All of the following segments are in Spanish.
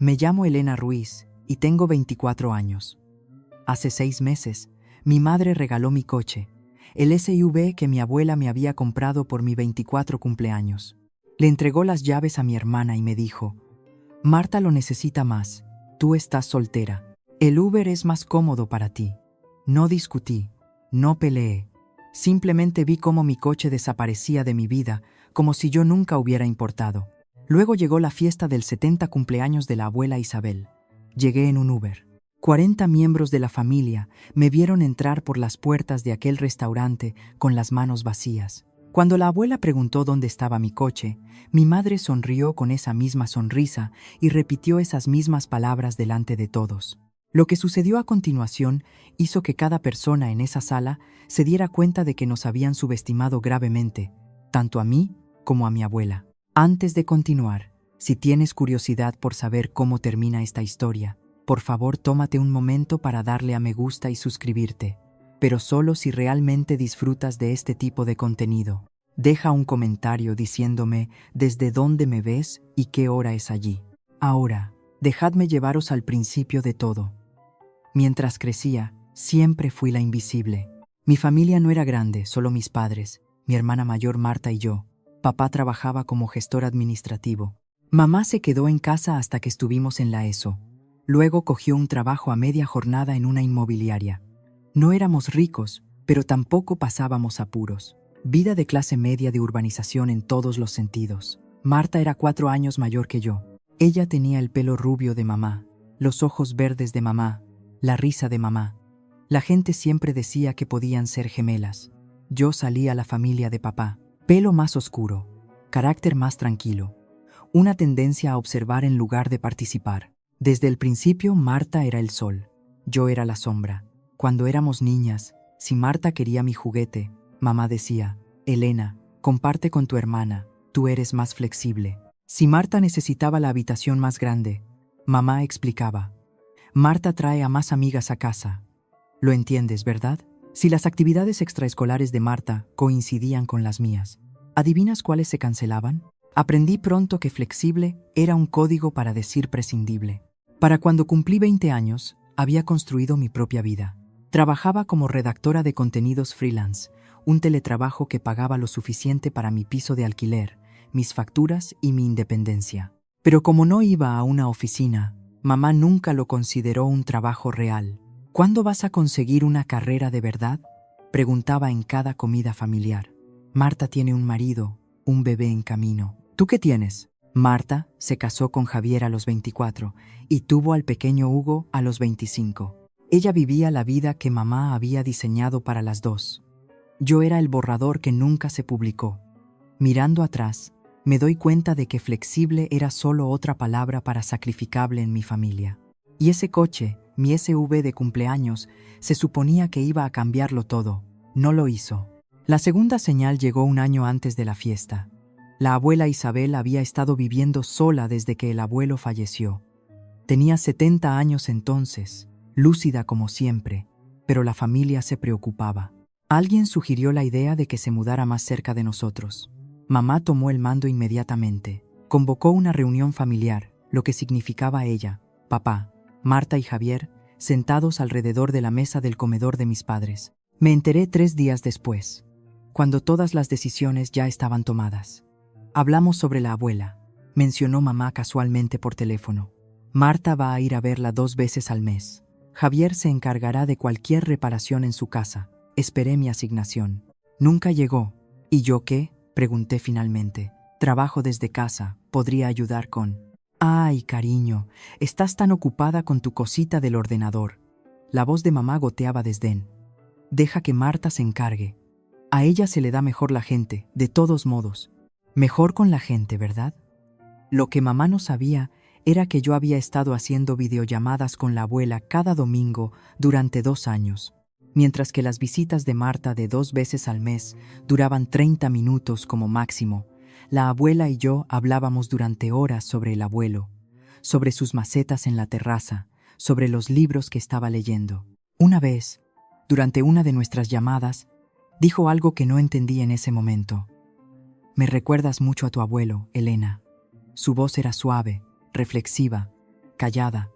Me llamo Elena Ruiz y tengo 24 años. Hace 6 meses, mi madre regaló mi coche, el SUV que mi abuela me había comprado por mi 24 cumpleaños. Le entregó las llaves a mi hermana y me dijo: Marta lo necesita más, tú estás soltera. El Uber es más cómodo para ti. No discutí, no peleé. Simplemente vi cómo mi coche desaparecía de mi vida, como si yo nunca hubiera importado. Luego llegó la fiesta del 70 cumpleaños de la abuela Isabel. Llegué en un Uber. 40 miembros de la familia me vieron entrar por las puertas de aquel restaurante con las manos vacías. Cuando la abuela preguntó dónde estaba mi coche, mi madre sonrió con esa misma sonrisa y repitió esas mismas palabras delante de todos. Lo que sucedió a continuación hizo que cada persona en esa sala se diera cuenta de que nos habían subestimado gravemente, tanto a mí como a mi abuela. Antes de continuar, si tienes curiosidad por saber cómo termina esta historia, por favor tómate un momento para darle a me gusta y suscribirte, pero solo si realmente disfrutas de este tipo de contenido. Deja un comentario diciéndome desde dónde me ves y qué hora es allí. Ahora, dejadme llevaros al principio de todo. Mientras crecía, siempre fui la invisible. Mi familia no era grande, solo mis padres, mi hermana mayor Marta y yo. Papá trabajaba como gestor administrativo. Mamá se quedó en casa hasta que estuvimos en la ESO. Luego cogió un trabajo a media jornada en una inmobiliaria. No éramos ricos, pero tampoco pasábamos apuros. Vida de clase media de urbanización en todos los sentidos. Marta era 4 años mayor que yo. Ella tenía el pelo rubio de mamá, los ojos verdes de mamá, la risa de mamá. La gente siempre decía que podían ser gemelas. Yo salí a la familia de papá. Pelo más oscuro, carácter más tranquilo, una tendencia a observar en lugar de participar. Desde el principio Marta era el sol, yo era la sombra. Cuando éramos niñas, si Marta quería mi juguete, mamá decía: Elena, comparte con tu hermana, tú eres más flexible. Si Marta necesitaba la habitación más grande, mamá explicaba: Marta trae a más amigas a casa. ¿Lo entiendes, verdad? Si las actividades extraescolares de Marta coincidían con las mías, ¿adivinas cuáles se cancelaban? Aprendí pronto que flexible era un código para decir prescindible. Para cuando cumplí 20 años, había construido mi propia vida. Trabajaba como redactora de contenidos freelance, un teletrabajo que pagaba lo suficiente para mi piso de alquiler, mis facturas y mi independencia. Pero como no iba a una oficina, mamá nunca lo consideró un trabajo real. ¿Cuándo vas a conseguir una carrera de verdad?, preguntaba en cada comida familiar. Marta tiene un marido, un bebé en camino. ¿Tú qué tienes? Marta se casó con Javier a los 24 y tuvo al pequeño Hugo a los 25. Ella vivía la vida que mamá había diseñado para las dos. Yo era el borrador que nunca se publicó. Mirando atrás, me doy cuenta de que flexible era solo otra palabra para sacrificable en mi familia. Y ese coche, mi SUV de cumpleaños, se suponía que iba a cambiarlo todo. No lo hizo. La segunda señal llegó un año antes de la fiesta. La abuela Isabel había estado viviendo sola desde que el abuelo falleció. Tenía 70 años entonces, lúcida como siempre, pero la familia se preocupaba. Alguien sugirió la idea de que se mudara más cerca de nosotros. Mamá tomó el mando inmediatamente. Convocó una reunión familiar, lo que significaba ella, papá, Marta y Javier, sentados alrededor de la mesa del comedor de mis padres. Me enteré 3 días después, cuando todas las decisiones ya estaban tomadas. Hablamos sobre la abuela. Mencionó mamá casualmente por teléfono. Marta va a ir a verla 2 veces al mes. Javier se encargará de cualquier reparación en su casa. Esperé mi asignación. Nunca llegó. ¿Y yo qué?, pregunté finalmente. Trabajo desde casa. Podría ayudar con... Ay, cariño, estás tan ocupada con tu cosita del ordenador. La voz de mamá goteaba desdén. Deja que Marta se encargue. A ella se le da mejor la gente, de todos modos. Mejor con la gente, ¿verdad? Lo que mamá no sabía era que yo había estado haciendo videollamadas con la abuela cada domingo durante 2 años, mientras que las visitas de Marta de 2 veces al mes duraban 30 minutos como máximo. La abuela y yo hablábamos durante horas sobre el abuelo, sobre sus macetas en la terraza, sobre los libros que estaba leyendo. Una vez, durante una de nuestras llamadas, dijo algo que no entendí en ese momento. Me recuerdas mucho a tu abuelo, Elena. Su voz era suave, reflexiva, callada.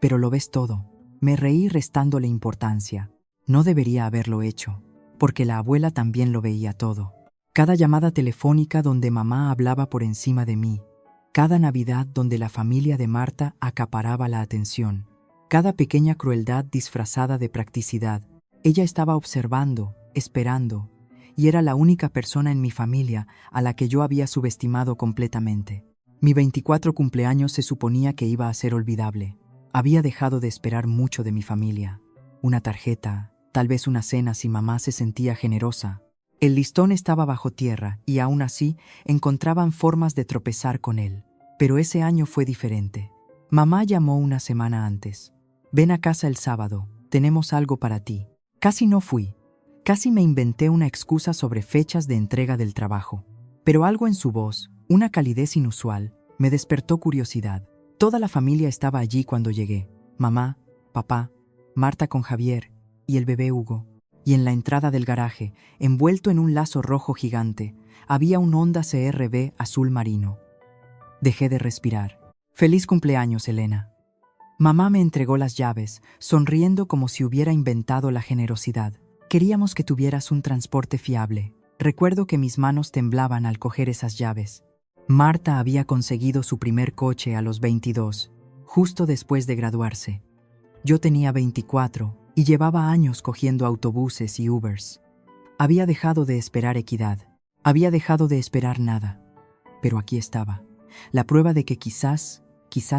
Pero lo ves todo. Me reí restándole importancia. No debería haberlo hecho, porque la abuela también lo veía todo. Cada llamada telefónica donde mamá hablaba por encima de mí. Cada Navidad donde la familia de Marta acaparaba la atención. Cada pequeña crueldad disfrazada de practicidad. Ella estaba observando, esperando, y era la única persona en mi familia a la que yo había subestimado completamente. Mi 24 cumpleaños se suponía que iba a ser olvidable. Había dejado de esperar mucho de mi familia. Una tarjeta, tal vez una cena si mamá se sentía generosa. El listón estaba bajo tierra y aún así encontraban formas de tropezar con él. Pero ese año fue diferente. Mamá llamó una semana antes. Ven a casa el sábado, tenemos algo para ti. Casi no fui. Casi me inventé una excusa sobre fechas de entrega del trabajo. Pero algo en su voz, una calidez inusual, me despertó curiosidad. Toda la familia estaba allí cuando llegué. Mamá, papá, Marta con Javier y el bebé Hugo. Y en la entrada del garaje, envuelto en un lazo rojo gigante, había un Honda CR-V azul marino. Dejé de respirar. Feliz cumpleaños, Elena. Mamá me entregó las llaves, sonriendo como si hubiera inventado la generosidad. Queríamos que tuvieras un transporte fiable. Recuerdo que mis manos temblaban al coger esas llaves. Marta había conseguido su primer coche a los 22, justo después de graduarse. Yo tenía 24 y llevaba años cogiendo autobuses y Ubers. Había dejado de esperar equidad. Había dejado de esperar nada. Pero aquí estaba. La prueba de que quizás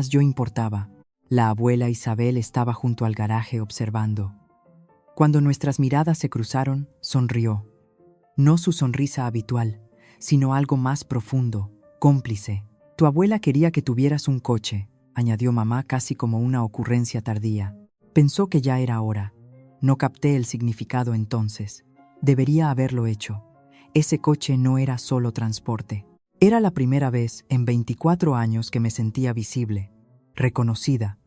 yo importaba. La abuela Isabel estaba junto al garaje observando. Cuando nuestras miradas se cruzaron, sonrió. No su sonrisa habitual, sino algo más profundo, cómplice. Tu abuela quería que tuvieras un coche, añadió mamá casi como una ocurrencia tardía. Pensó que ya era hora. No capté el significado entonces. Debería haberlo hecho. Ese coche no era solo transporte. Era la primera vez en 24 años que me sentía visible, reconocida,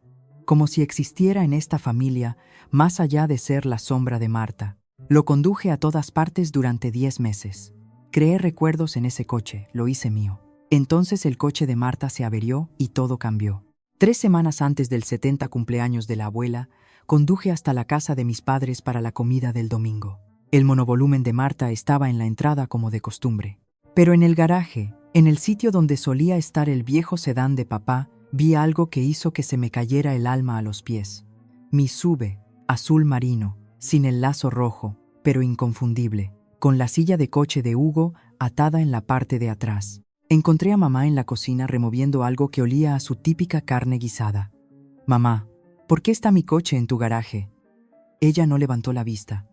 como si existiera en esta familia más allá de ser la sombra de Marta. Lo conduje a todas partes durante 10 meses. Creé recuerdos en ese coche, lo hice mío. Entonces el coche de Marta se averió y todo cambió. 3 semanas antes del 70 cumpleaños de la abuela, conduje hasta la casa de mis padres para la comida del domingo. El monovolumen de Marta estaba en la entrada como de costumbre. Pero en el garaje, en el sitio donde solía estar el viejo sedán de papá, vi algo que hizo que se me cayera el alma a los pies. Mi SUV, azul marino, sin el lazo rojo, pero inconfundible, con la silla de coche de Hugo atada en la parte de atrás. Encontré a mamá en la cocina removiendo algo que olía a su típica carne guisada. Mamá, ¿por qué está mi coche en tu garaje? Ella no levantó la vista.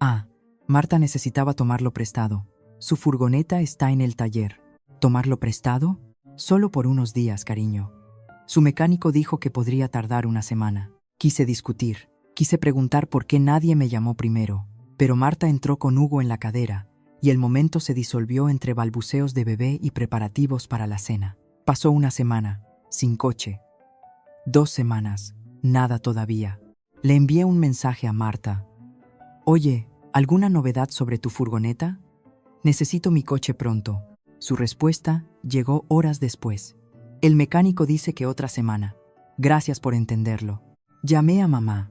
Ah, Marta necesitaba tomarlo prestado. Su furgoneta está en el taller. ¿Tomarlo prestado? Solo por unos días, cariño. Su mecánico dijo que podría tardar una semana. Quise discutir. Quise preguntar por qué nadie me llamó primero. Pero Marta entró con Hugo en la cadera, y el momento se disolvió entre balbuceos de bebé y preparativos para la cena. Pasó una semana, sin coche. 2 semanas, nada todavía. Le envié un mensaje a Marta. Oye, ¿alguna novedad sobre tu furgoneta? Necesito mi coche pronto. Su respuesta llegó horas después. El mecánico dice que otra semana. Gracias por entenderlo. Llamé a mamá.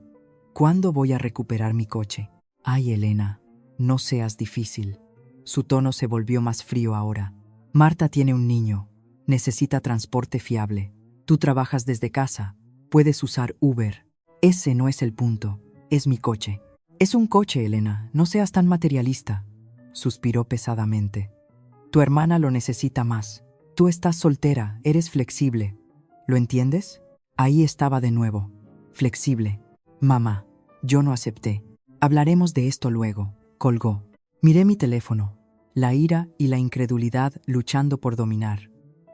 ¿Cuándo voy a recuperar mi coche? Ay, Elena, no seas difícil. Su tono se volvió más frío ahora. Marta tiene un niño. Necesita transporte fiable. Tú trabajas desde casa. Puedes usar Uber. Ese no es el punto. Es mi coche. Es un coche, Elena. No seas tan materialista. Suspiró pesadamente. Tu hermana lo necesita más. Tú estás soltera, eres flexible. ¿Lo entiendes? Ahí estaba de nuevo. Flexible. Mamá, yo no acepté. Hablaremos de esto luego. Colgó. Miré mi teléfono. La ira y la incredulidad luchando por dominar.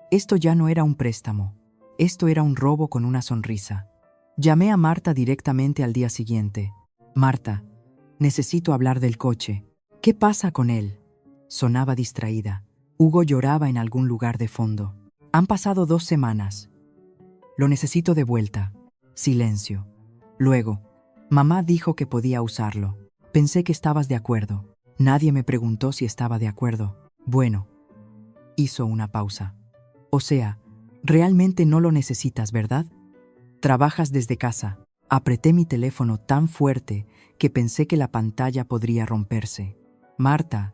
Esto ya no era un préstamo. Esto era un robo con una sonrisa. Llamé a Marta directamente al día siguiente. Marta, necesito hablar del coche. ¿Qué pasa con él? Sonaba distraída. Hugo lloraba en algún lugar de fondo. Han pasado 2 semanas. Lo necesito de vuelta. Silencio. Luego, mamá dijo que podía usarlo. Pensé que estabas de acuerdo. Nadie me preguntó si estaba de acuerdo. Bueno. Hizo una pausa. O sea, realmente no lo necesitas, ¿verdad? Trabajas desde casa. Apreté mi teléfono tan fuerte que pensé que la pantalla podría romperse. Marta,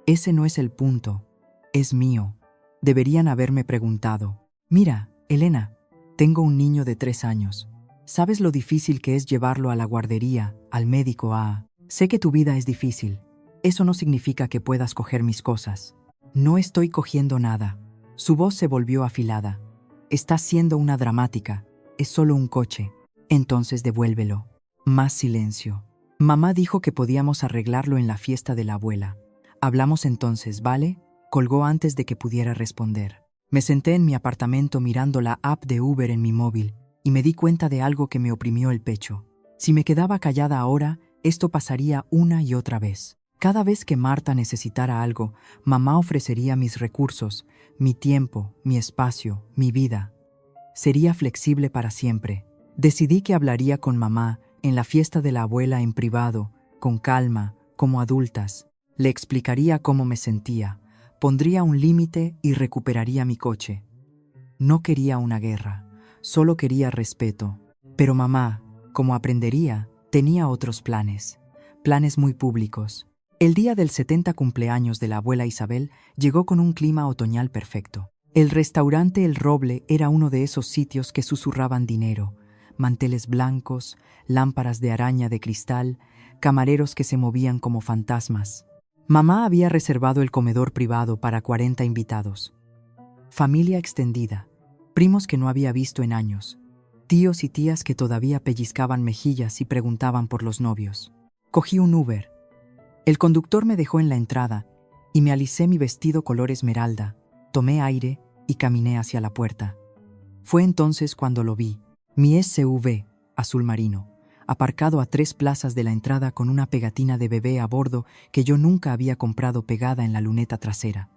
ese no es el punto. Es mío. Deberían haberme preguntado. Mira, Elena, tengo un niño de 3 años. ¿Sabes lo difícil que es llevarlo a la guardería, al médico, a... Sé que tu vida es difícil. Eso no significa que puedas coger mis cosas. No estoy cogiendo nada. Su voz se volvió afilada. Estás siendo una dramática. Es solo un coche. Entonces devuélvelo. Más silencio. Mamá dijo que podíamos arreglarlo en la fiesta de la abuela. Hablamos entonces, ¿vale? Colgó antes de que pudiera responder. Me senté en mi apartamento mirando la app de Uber en mi móvil y me di cuenta de algo que me oprimió el pecho. Si me quedaba callada ahora, esto pasaría una y otra vez. Cada vez que Marta necesitara algo, mamá ofrecería mis recursos, mi tiempo, mi espacio, mi vida. Sería flexible para siempre. Decidí que hablaría con mamá en la fiesta de la abuela en privado, con calma, como adultas. Le explicaría cómo me sentía, pondría un límite y recuperaría mi coche. No quería una guerra, solo quería respeto. Pero mamá, como aprendería, tenía otros planes, planes muy públicos. El día del 70 cumpleaños de la abuela Isabel llegó con un clima otoñal perfecto. El restaurante El Roble era uno de esos sitios que susurraban dinero, manteles blancos, lámparas de araña de cristal, camareros que se movían como fantasmas. Mamá había reservado el comedor privado para 40 invitados. Familia extendida, primos que no había visto en años, tíos y tías que todavía pellizcaban mejillas y preguntaban por los novios. Cogí un Uber. El conductor me dejó en la entrada y me alicé mi vestido color esmeralda, tomé aire y caminé hacia la puerta. Fue entonces cuando lo vi, mi SUV, azul marino, aparcado a 3 plazas de la entrada con una pegatina de bebé a bordo que yo nunca había comprado pegada en la luneta trasera.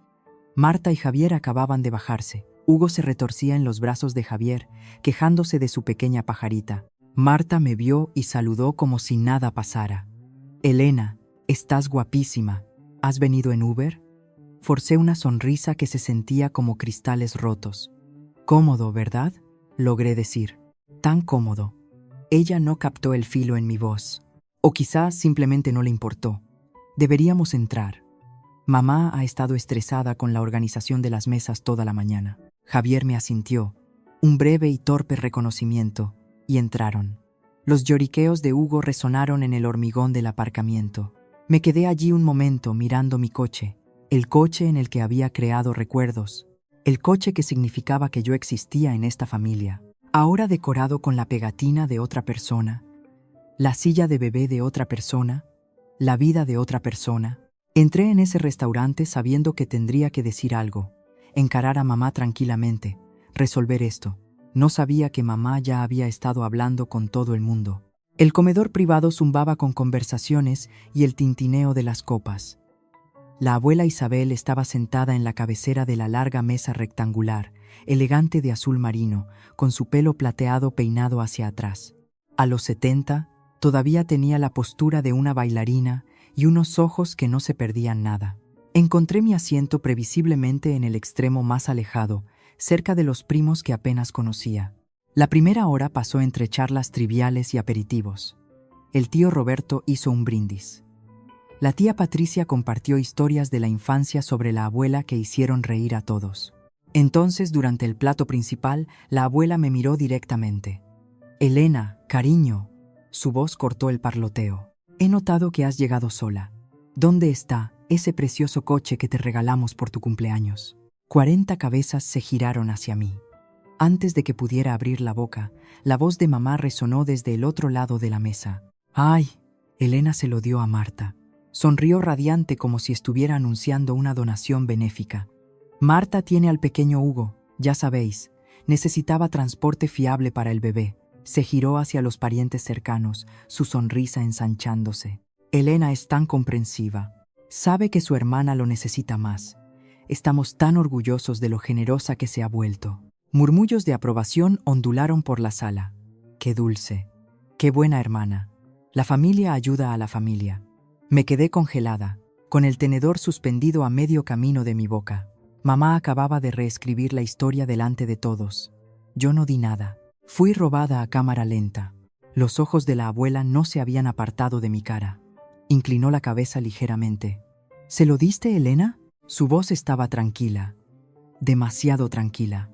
Marta y Javier acababan de bajarse. Hugo se retorcía en los brazos de Javier, quejándose de su pequeña pajarita. Marta me vio y saludó como si nada pasara. Elena, estás guapísima. ¿Has venido en Uber? Forcé una sonrisa que se sentía como cristales rotos. Cómodo, ¿verdad? Logré decir. Tan cómodo. Ella no captó el filo en mi voz. O quizás simplemente no le importó. Deberíamos entrar. Mamá ha estado estresada con la organización de las mesas toda la mañana. Javier me asintió. Un breve y torpe reconocimiento. Y entraron. Los lloriqueos de Hugo resonaron en el hormigón del aparcamiento. Me quedé allí un momento mirando mi coche. El coche en el que había creado recuerdos. El coche que significaba que yo existía en esta familia. Ahora decorado con la pegatina de otra persona, la silla de bebé de otra persona, la vida de otra persona. Entré en ese restaurante sabiendo que tendría que decir algo, encarar a mamá tranquilamente, resolver esto. No sabía que mamá ya había estado hablando con todo el mundo. El comedor privado zumbaba con conversaciones y el tintineo de las copas. La abuela Isabel estaba sentada en la cabecera de la larga mesa rectangular, elegante de azul marino, con su pelo plateado peinado hacia atrás. A los 70, todavía tenía la postura de una bailarina y unos ojos que no se perdían nada. Encontré mi asiento previsiblemente en el extremo más alejado, cerca de los primos que apenas conocía. La primera hora pasó entre charlas triviales y aperitivos. El tío Roberto hizo un brindis. La tía Patricia compartió historias de la infancia sobre la abuela que hicieron reír a todos. Entonces, durante el plato principal, la abuela me miró directamente. Elena, cariño. Su voz cortó el parloteo. He notado que has llegado sola. ¿Dónde está ese precioso coche que te regalamos por tu cumpleaños? 40 cabezas se giraron hacia mí. Antes de que pudiera abrir la boca, la voz de mamá resonó desde el otro lado de la mesa. ¡Ay! Elena se lo dio a Marta. Sonrió radiante como si estuviera anunciando una donación benéfica. Marta tiene al pequeño Hugo, ya sabéis. Necesitaba transporte fiable para el bebé. Se giró hacia los parientes cercanos, su sonrisa ensanchándose. Elena es tan comprensiva. Sabe que su hermana lo necesita más. Estamos tan orgullosos de lo generosa que se ha vuelto. Murmullos de aprobación ondularon por la sala. ¡Qué dulce! ¡Qué buena hermana! La familia ayuda a la familia. Me quedé congelada, con el tenedor suspendido a medio camino de mi boca. Mamá acababa de reescribir la historia delante de todos. Yo no di nada. Fui robada a cámara lenta. Los ojos de la abuela no se habían apartado de mi cara. Inclinó la cabeza ligeramente. ¿Se lo diste, Elena? Su voz estaba tranquila. Demasiado tranquila.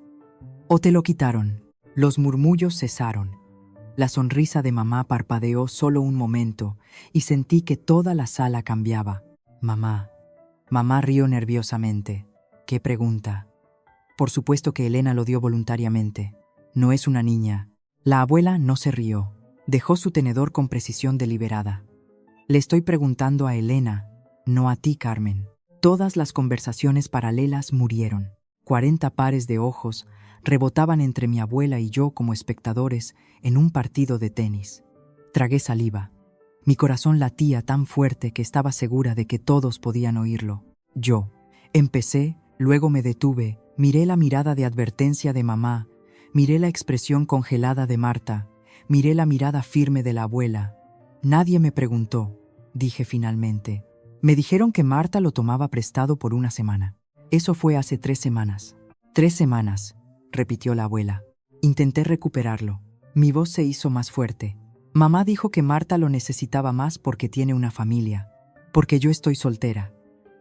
¿O te lo quitaron? Los murmullos cesaron. La sonrisa de mamá parpadeó solo un momento y sentí que toda la sala cambiaba. Mamá. Mamá rió nerviosamente. ¿Qué pregunta? Por supuesto que Elena lo dio voluntariamente. No es una niña. La abuela no se rió. Dejó su tenedor con precisión deliberada. Le estoy preguntando a Elena, no a ti, Carmen. Todas las conversaciones paralelas murieron. 40 pares de ojos rebotaban entre mi abuela y yo como espectadores en un partido de tenis. Tragué saliva. Mi corazón latía tan fuerte que estaba segura de que todos podían oírlo. Yo empecé, luego me detuve, miré la mirada de advertencia de mamá, miré la expresión congelada de Marta, miré la mirada firme de la abuela. Nadie me preguntó, dije finalmente. Me dijeron que Marta lo tomaba prestado por una semana. Eso fue hace 3 semanas. 3 semanas, repitió la abuela. Intenté recuperarlo. Mi voz se hizo más fuerte. Mamá dijo que Marta lo necesitaba más porque tiene una familia, porque yo estoy soltera.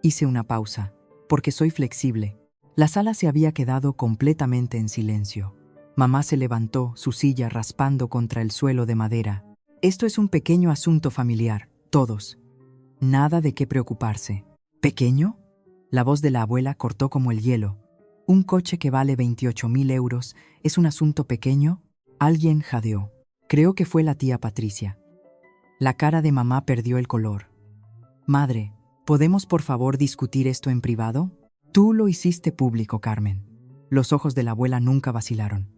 Hice una pausa, porque soy flexible. La sala se había quedado completamente en silencio. Mamá se levantó, su silla raspando contra el suelo de madera. Esto es un pequeño asunto familiar, todos. Nada de qué preocuparse. ¿Pequeño? La voz de la abuela cortó como el hielo. ¿Un coche que vale 28.000 euros es un asunto pequeño? Alguien jadeó. Creo que fue la tía Patricia. La cara de mamá perdió el color. Madre, ¿podemos por favor discutir esto en privado? Tú lo hiciste público, Carmen. Los ojos de la abuela nunca vacilaron.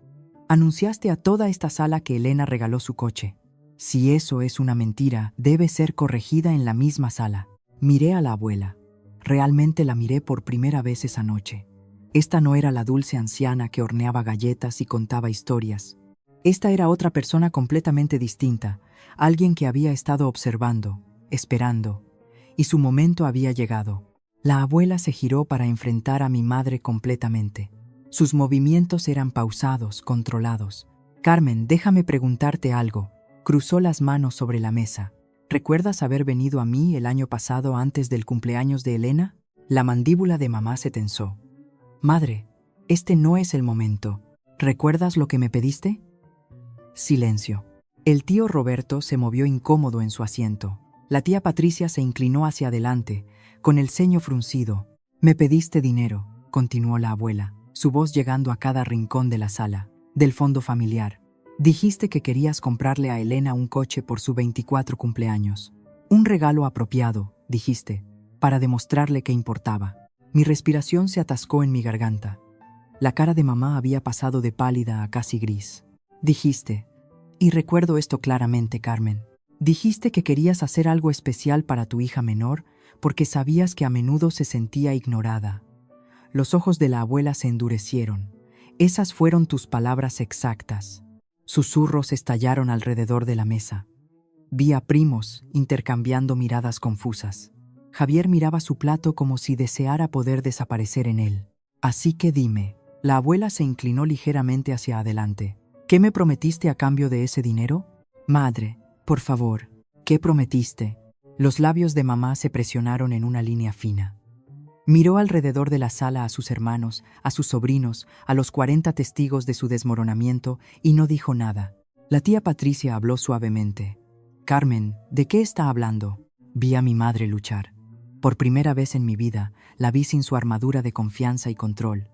Anunciaste a toda esta sala que Elena regaló su coche. Si eso es una mentira, debe ser corregida en la misma sala. Miré a la abuela. Realmente la miré por primera vez esa noche. Esta no era la dulce anciana que horneaba galletas y contaba historias. Esta era otra persona completamente distinta, alguien que había estado observando, esperando, y su momento había llegado. La abuela se giró para enfrentar a mi madre completamente. Sus movimientos eran pausados, controlados. Carmen, déjame preguntarte algo. Cruzó las manos sobre la mesa. ¿Recuerdas haber venido a mí el año pasado antes del cumpleaños de Elena? La mandíbula de mamá se tensó. Madre, este no es el momento. ¿Recuerdas lo que me pediste? Silencio. El tío Roberto se movió incómodo en su asiento. La tía Patricia se inclinó hacia adelante, con el ceño fruncido. Me pediste dinero, continuó la abuela, su voz llegando a cada rincón de la sala, del fondo familiar. Dijiste que querías comprarle a Elena un coche por su 24 cumpleaños. Un regalo apropiado, dijiste, para demostrarle que importaba. Mi respiración se atascó en mi garganta. La cara de mamá había pasado de pálida a casi gris. Dijiste, y recuerdo esto claramente, Carmen, dijiste que querías hacer algo especial para tu hija menor porque sabías que a menudo se sentía ignorada. Los ojos de la abuela se endurecieron. Esas fueron tus palabras exactas. Susurros estallaron alrededor de la mesa. Vi a primos intercambiando miradas confusas. Javier miraba su plato como si deseara poder desaparecer en él. Así que dime, la abuela se inclinó ligeramente hacia adelante. ¿Qué me prometiste a cambio de ese dinero? Madre, por favor, ¿qué prometiste? Los labios de mamá se presionaron en una línea fina. Miró alrededor de la sala a sus hermanos, a sus sobrinos, a los 40 testigos de su desmoronamiento y no dijo nada. La tía Patricia habló suavemente. Carmen, ¿de qué está hablando? Vi a mi madre luchar. Por primera vez en mi vida, la vi sin su armadura de confianza y control.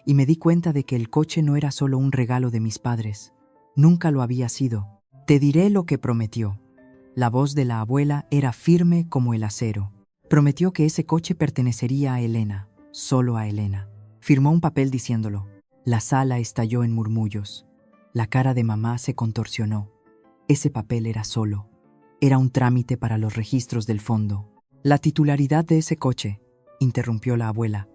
Y me di cuenta de que el coche no era solo un regalo de mis padres. Nunca lo había sido. Te diré lo que prometió. La voz de la abuela era firme como el acero. Prometió que ese coche pertenecería a Elena, solo a Elena. Firmó un papel diciéndolo. La sala estalló en murmullos. La cara de mamá se contorsionó. Ese papel era solo. Era un trámite para los registros del fondo. La titularidad de ese coche, interrumpió la abuela,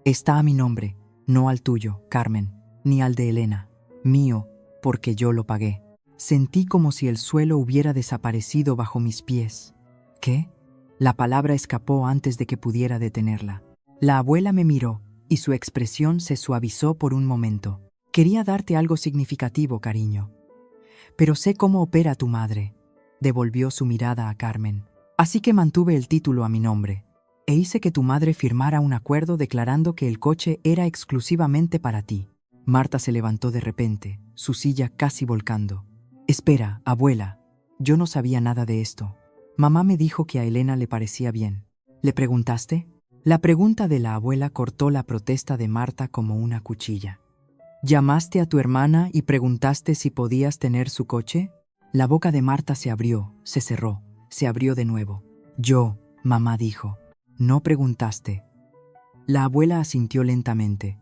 está a mi nombre. No al tuyo, Carmen, ni al de Elena. Mío, porque yo lo pagué. Sentí como si el suelo hubiera desaparecido bajo mis pies. ¿Qué? La palabra escapó antes de que pudiera detenerla. La abuela me miró, y su expresión se suavizó por un momento. Quería darte algo significativo, cariño. Pero sé cómo opera tu madre, devolvió su mirada a Carmen. Así que mantuve el título a mi nombre, e hice que tu madre firmara un acuerdo declarando que el coche era exclusivamente para ti. Marta se levantó de repente, su silla casi volcando. Espera, abuela, yo no sabía nada de esto. Mamá me dijo que a Elena le parecía bien. ¿Le preguntaste? La pregunta de la abuela cortó la protesta de Marta como una cuchilla. ¿Llamaste a tu hermana y preguntaste si podías tener su coche? La boca de Marta se abrió, se cerró, se abrió de nuevo. Mamá dijo. No preguntaste. La abuela asintió lentamente.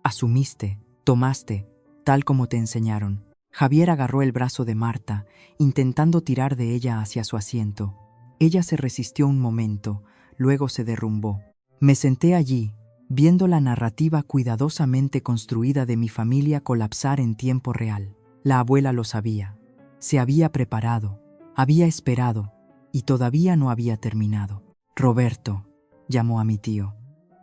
Asumiste, tomaste, tal como te enseñaron. Javier agarró el brazo de Marta, intentando tirar de ella hacia su asiento. Ella se resistió un momento, luego se derrumbó. Me senté allí, viendo la narrativa cuidadosamente construida de mi familia colapsar en tiempo real. La abuela lo sabía. Se había preparado, había esperado, y todavía no había terminado. Roberto, llamó a mi tío.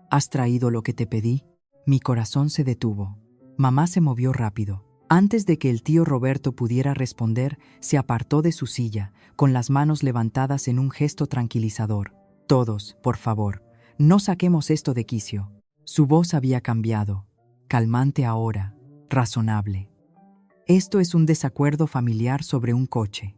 ¿Has traído lo que te pedí? Mi corazón se detuvo. Mamá se movió rápido. Antes de que el tío Roberto pudiera responder, se apartó de su silla, con las manos levantadas en un gesto tranquilizador. Todos, por favor, no saquemos esto de quicio. Su voz había cambiado. Calmante ahora, razonable. Esto es un desacuerdo familiar sobre un coche.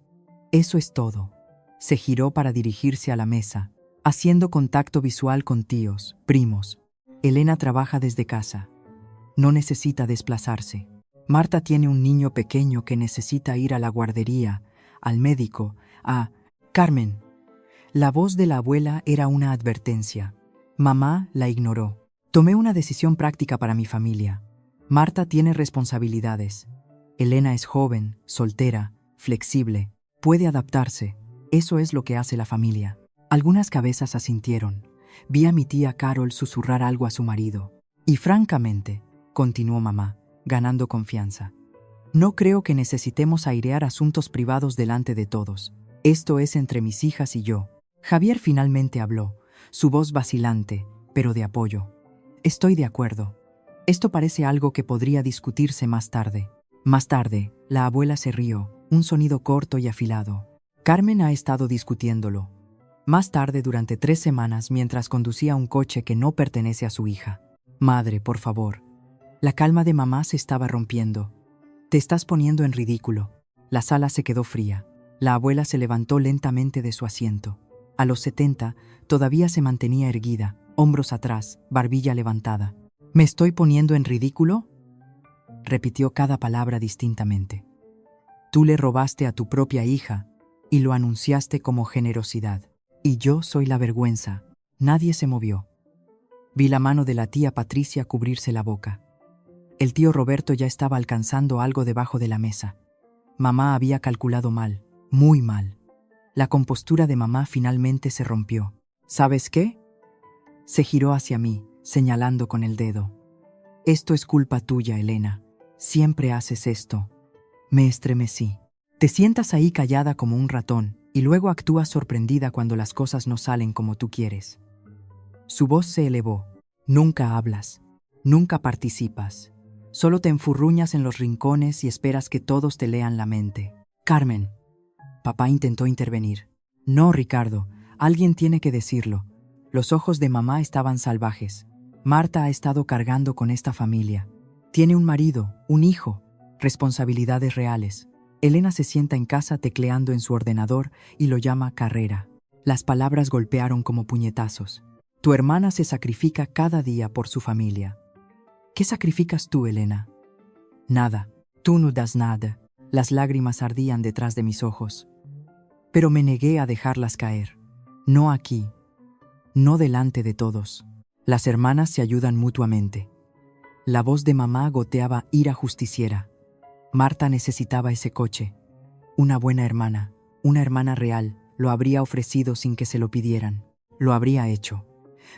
Eso es todo. Se giró para dirigirse a la mesa, haciendo contacto visual con tíos, primos. Elena trabaja desde casa. No necesita desplazarse. Marta tiene un niño pequeño que necesita ir a la guardería, al médico, a... Carmen. La voz de la abuela era una advertencia. Mamá la ignoró. Tomé una decisión práctica para mi familia. Marta tiene responsabilidades. Elena es joven, soltera, flexible, puede adaptarse. Eso es lo que hace la familia. Algunas cabezas asintieron. Vi a mi tía Carol susurrar algo a su marido. Y francamente, continuó mamá, ganando confianza, no creo que necesitemos airear asuntos privados delante de todos. Esto es entre mis hijas y yo. Javier finalmente habló, su voz vacilante, pero de apoyo. Estoy de acuerdo. Esto parece algo que podría discutirse más tarde. Más tarde, la abuela se rió, un sonido corto y afilado. Carmen ha estado discutiéndolo. Más tarde, durante 3 semanas, mientras conducía un coche que no pertenece a su hija. Madre, por favor. La calma de mamá se estaba rompiendo. Te estás poniendo en ridículo. La sala se quedó fría. La abuela se levantó lentamente de su asiento. A los 70, todavía se mantenía erguida, hombros atrás, barbilla levantada. ¿Me estoy poniendo en ridículo?, repitió cada palabra distintamente. Tú le robaste a tu propia hija y lo anunciaste como generosidad. Y yo soy la vergüenza. Nadie se movió. Vi la mano de la tía Patricia cubrirse la boca. El tío Roberto ya estaba alcanzando algo debajo de la mesa. Mamá había calculado mal, muy mal. La compostura de mamá finalmente se rompió. ¿Sabes qué? Se giró hacia mí, señalando con el dedo. Esto es culpa tuya, Elena. Siempre haces esto. Me estremecí. Te sientas ahí callada como un ratón y luego actúas sorprendida cuando las cosas no salen como tú quieres. Su voz se elevó. Nunca hablas. Nunca participas. Solo te enfurruñas en los rincones y esperas que todos te lean la mente. Carmen. Papá intentó intervenir. No, Ricardo. Alguien tiene que decirlo. Los ojos de mamá estaban salvajes. Marta ha estado cargando con esta familia. Tiene un marido, un hijo, responsabilidades reales. Elena se sienta en casa tecleando en su ordenador y lo llama carrera. Las palabras golpearon como puñetazos. Tu hermana se sacrifica cada día por su familia. ¿Qué sacrificas tú, Elena? Nada. Tú no das nada. Las lágrimas ardían detrás de mis ojos. Pero me negué a dejarlas caer. No aquí. No delante de todos. Las hermanas se ayudan mutuamente. La voz de mamá goteaba ira justiciera. Marta necesitaba ese coche. Una buena hermana, una hermana real, lo habría ofrecido sin que se lo pidieran. Lo habría hecho.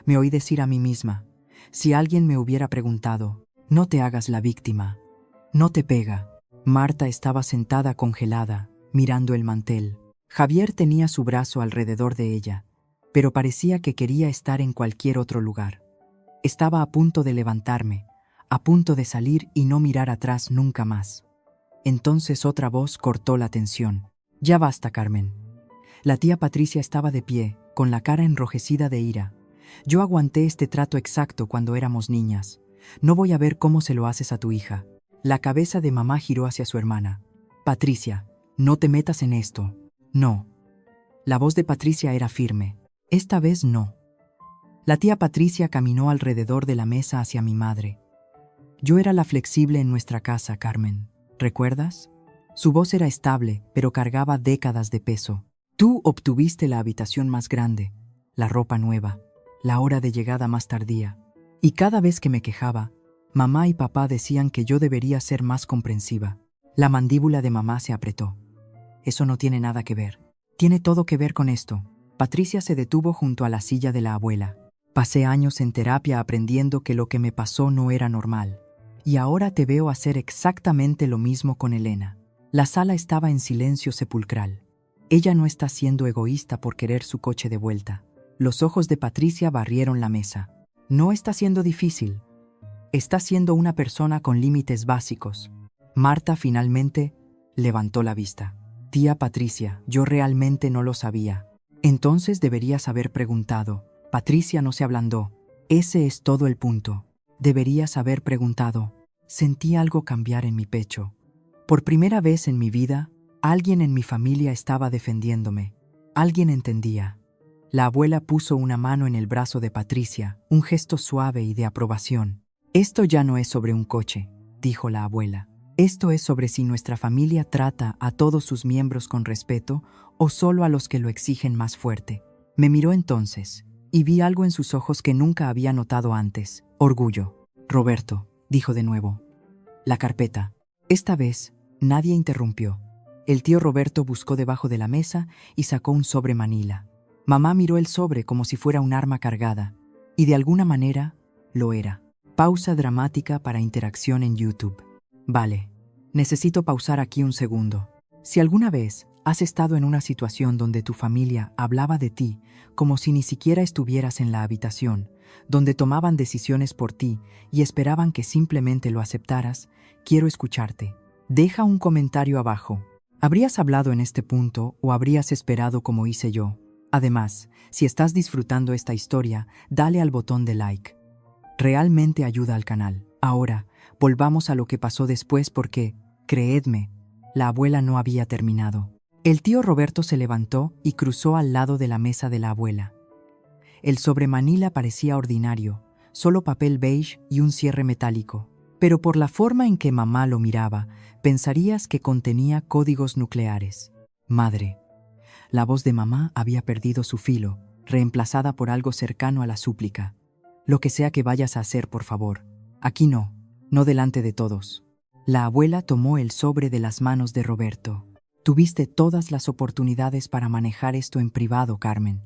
Me oí decir a mí misma, si alguien me hubiera preguntado, no te hagas la víctima. No te pega. Marta estaba sentada congelada, mirando el mantel. Javier tenía su brazo alrededor de ella, pero parecía que quería estar en cualquier otro lugar. Estaba a punto de levantarme, a punto de salir y no mirar atrás nunca más. Entonces otra voz cortó la tensión. Ya basta, Carmen. La tía Patricia estaba de pie, con la cara enrojecida de ira. Yo aguanté este trato exacto cuando éramos niñas. No voy a ver cómo se lo haces a tu hija. La cabeza de mamá giró hacia su hermana. Patricia, no te metas en esto. No. La voz de Patricia era firme. Esta vez no. La tía Patricia caminó alrededor de la mesa hacia mi madre. Yo era la flexible en nuestra casa, Carmen. ¿Recuerdas? Su voz era estable, pero cargaba décadas de peso. Tú obtuviste la habitación más grande, la ropa nueva, la hora de llegada más tardía. Y cada vez que me quejaba, mamá y papá decían que yo debería ser más comprensiva. La mandíbula de mamá se apretó. Eso no tiene nada que ver. Tiene todo que ver con esto. Patricia se detuvo junto a la silla de la abuela. Pasé años en terapia aprendiendo que lo que me pasó no era normal. Y ahora te veo hacer exactamente lo mismo con Elena. La sala estaba en silencio sepulcral. Ella no está siendo egoísta por querer su coche de vuelta. Los ojos de Patricia barrieron la mesa. No está siendo difícil. Está siendo una persona con límites básicos. Marta finalmente levantó la vista. Tía Patricia, yo realmente no lo sabía. Entonces deberías haber preguntado. Patricia no se ablandó. Ese es todo el punto. Deberías haber preguntado. Sentí algo cambiar en mi pecho. Por primera vez en mi vida, alguien en mi familia estaba defendiéndome. Alguien entendía. La abuela puso una mano en el brazo de Patricia, un gesto suave y de aprobación. Esto ya no es sobre un coche, dijo la abuela. Esto es sobre si nuestra familia trata a todos sus miembros con respeto o solo a los que lo exigen más fuerte. Me miró entonces, y vi algo en sus ojos que nunca había notado antes. Orgullo. Roberto, dijo de nuevo. La carpeta. Esta vez, nadie interrumpió. El tío Roberto buscó debajo de la mesa y sacó un sobre manila. Mamá miró el sobre como si fuera un arma cargada, y de alguna manera, lo era. Pausa dramática para interacción en YouTube. Vale, necesito pausar aquí un segundo. Si alguna vez has estado en una situación donde tu familia hablaba de ti como si ni siquiera estuvieras en la habitación, donde tomaban decisiones por ti y esperaban que simplemente lo aceptaras, quiero escucharte. Deja un comentario abajo. ¿Habrías hablado en este punto o habrías esperado como hice yo? Además, si estás disfrutando esta historia, dale al botón de like. Realmente ayuda al canal. Ahora, volvamos a lo que pasó después porque, creedme, la abuela no había terminado. El tío Roberto se levantó y cruzó al lado de la mesa de la abuela. El sobre manila parecía ordinario, solo papel beige y un cierre metálico. Pero por la forma en que mamá lo miraba, pensarías que contenía códigos nucleares. Madre. La voz de mamá había perdido su filo, reemplazada por algo cercano a la súplica. Lo que sea que vayas a hacer, por favor. Aquí no, no delante de todos. La abuela tomó el sobre de las manos de Roberto. Tuviste todas las oportunidades para manejar esto en privado, Carmen.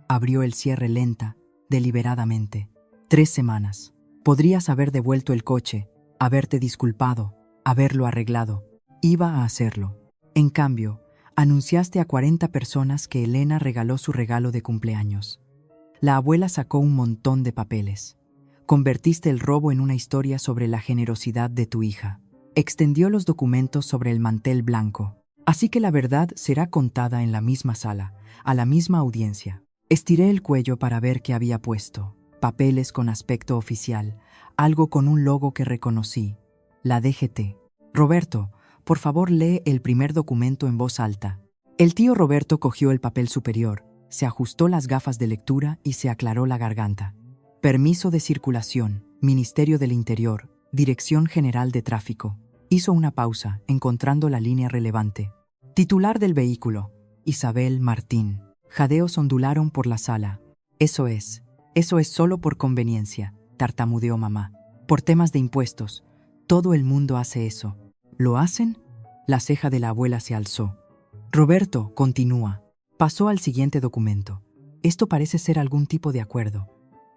Abrió el cierre lenta, deliberadamente. 3 semanas. Podrías haber devuelto el coche, haberte disculpado, haberlo arreglado. Iba a hacerlo. En cambio, anunciaste a 40 personas que Elena regaló su regalo de cumpleaños. La abuela sacó un montón de papeles. Convertiste el robo en una historia sobre la generosidad de tu hija. Extendió los documentos sobre el mantel blanco. Así que la verdad será contada en la misma sala, a la misma audiencia. Estiré el cuello para ver qué había puesto. Papeles con aspecto oficial, algo con un logo que reconocí. La DGT. Roberto, por favor lee el primer documento en voz alta. El tío Roberto cogió el papel superior, se ajustó las gafas de lectura y se aclaró la garganta. Permiso de circulación, Ministerio del Interior, Dirección General de Tráfico. Hizo una pausa, encontrando la línea relevante. Titular del vehículo, Isabel Martín. Jadeos ondularon por la sala. Eso es solo por conveniencia, tartamudeó mamá. Por temas de impuestos. Todo el mundo hace eso. ¿Lo hacen? La ceja de la abuela se alzó. Roberto, continúa. Pasó al siguiente documento. Esto parece ser algún tipo de acuerdo.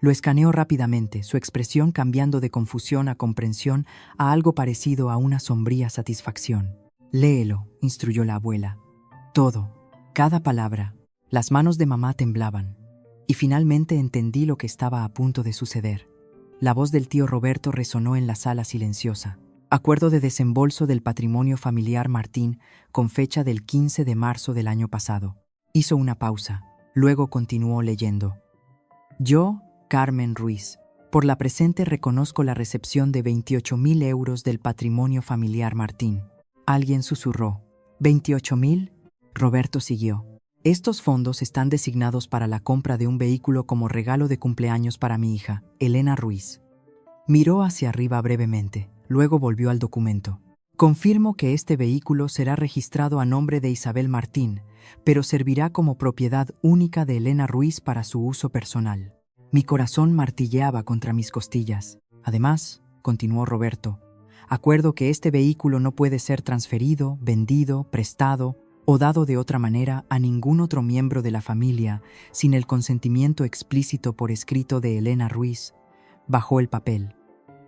Lo escaneó rápidamente, su expresión cambiando de confusión a comprensión a algo parecido a una sombría satisfacción. Léelo, instruyó la abuela. Todo, cada palabra. Las manos de mamá temblaban. Y finalmente entendí lo que estaba a punto de suceder. La voz del tío Roberto resonó en la sala silenciosa. Acuerdo de desembolso del patrimonio familiar Martín con fecha del 15 de marzo del año pasado. Hizo una pausa. Luego continuó leyendo. Yo, Carmen Ruiz, por la presente reconozco la recepción de 28.000 euros del patrimonio familiar Martín. Alguien susurró. ¿28.000? Roberto siguió. Estos fondos están designados para la compra de un vehículo como regalo de cumpleaños para mi hija, Elena Ruiz. Miró hacia arriba brevemente, luego volvió al documento. Confirmo que este vehículo será registrado a nombre de Isabel Martín, pero servirá como propiedad única de Elena Ruiz para su uso personal. Mi corazón martilleaba contra mis costillas. Además, continuó Roberto, acuerdo que este vehículo no puede ser transferido, vendido, prestado o dado de otra manera a ningún otro miembro de la familia sin el consentimiento explícito por escrito de Elena Ruiz. Bajó el papel.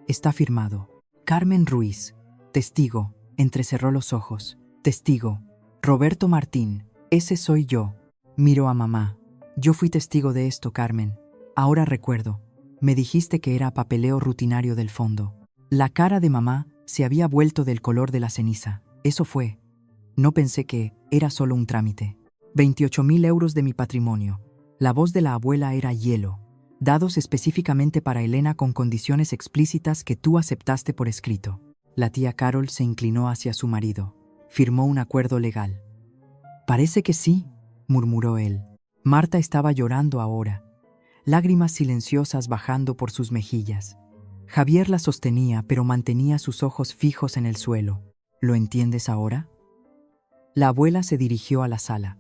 Está firmado. Carmen Ruiz, testigo, entrecerró los ojos. Testigo. Roberto Martín, ese soy yo. Miró a mamá. Yo fui testigo de esto, Carmen. Ahora recuerdo. Me dijiste que era papeleo rutinario del fondo. La cara de mamá se había vuelto del color de la ceniza. Eso fue. No pensé que era solo un trámite. 28.000 euros de mi patrimonio. La voz de la abuela era hielo. Dados específicamente para Elena con condiciones explícitas que tú aceptaste por escrito. La tía Carol se inclinó hacia su marido. Firmó un acuerdo legal. Parece que sí, murmuró él. Marta estaba llorando ahora, lágrimas silenciosas bajando por sus mejillas. Javier la sostenía, pero mantenía sus ojos fijos en el suelo. ¿Lo entiendes ahora? La abuela se dirigió a la sala.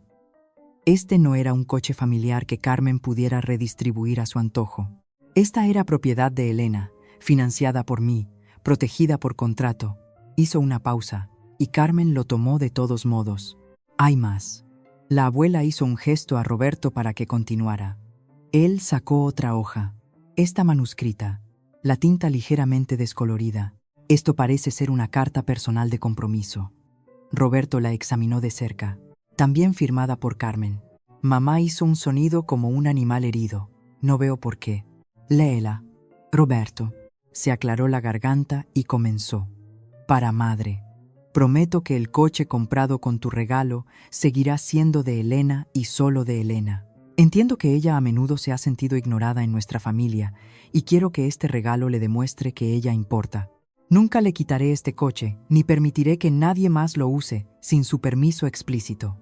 Este no era un coche familiar que Carmen pudiera redistribuir a su antojo. Esta era propiedad de Elena, financiada por mí, protegida por contrato. Hizo una pausa, y Carmen lo tomó de todos modos. Hay más. La abuela hizo un gesto a Roberto para que continuara. Él sacó otra hoja, esta manuscrita, la tinta ligeramente descolorida. Esto parece ser una carta personal de compromiso. Roberto la examinó de cerca, también firmada por Carmen. Mamá hizo un sonido como un animal herido. No veo por qué. Léela. Roberto. Se aclaró la garganta y comenzó. Para madre. Prometo que el coche comprado con tu regalo seguirá siendo de Elena y solo de Elena. Entiendo que ella a menudo se ha sentido ignorada en nuestra familia y quiero que este regalo le demuestre que ella importa. Nunca le quitaré este coche, ni permitiré que nadie más lo use sin su permiso explícito.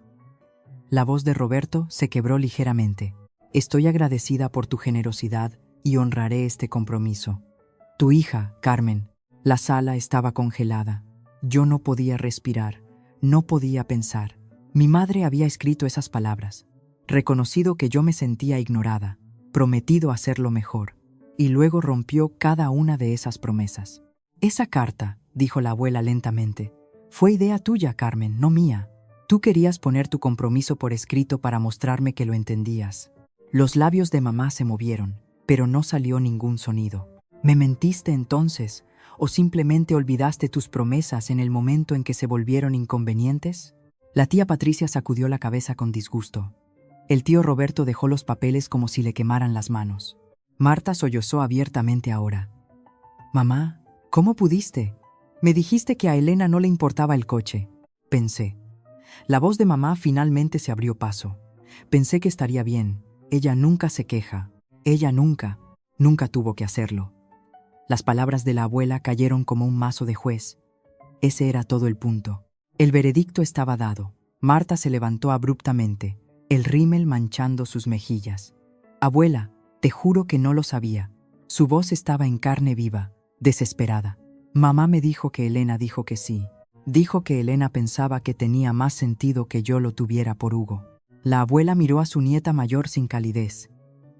La voz de Roberto se quebró ligeramente. Estoy agradecida por tu generosidad y honraré este compromiso. Tu hija, Carmen. La sala estaba congelada. Yo no podía respirar, no podía pensar. Mi madre había escrito esas palabras, reconocido que yo me sentía ignorada, prometido hacerlo mejor, y luego rompió cada una de esas promesas. Esa carta, dijo la abuela lentamente, fue idea tuya, Carmen, no mía. Tú querías poner tu compromiso por escrito para mostrarme que lo entendías. Los labios de mamá se movieron, pero no salió ningún sonido. ¿Me mentiste entonces? ¿O simplemente olvidaste tus promesas en el momento en que se volvieron inconvenientes? La tía Patricia sacudió la cabeza con disgusto. El tío Roberto dejó los papeles como si le quemaran las manos. Marta sollozó abiertamente ahora. Mamá, ¿cómo pudiste? Me dijiste que a Elena no le importaba el coche. Pensé. La voz de mamá finalmente se abrió paso. Pensé que estaría bien. Ella nunca se queja. Ella nunca tuvo que hacerlo. Las palabras de la abuela cayeron como un mazo de juez. Ese era todo el punto. El veredicto estaba dado. Marta se levantó abruptamente, el rímel manchando sus mejillas. Abuela, te juro que no lo sabía. Su voz estaba en carne viva, desesperada. Mamá me dijo que Elena dijo que sí. Dijo que Elena pensaba que tenía más sentido que yo lo tuviera por Hugo. La abuela miró a su nieta mayor sin calidez.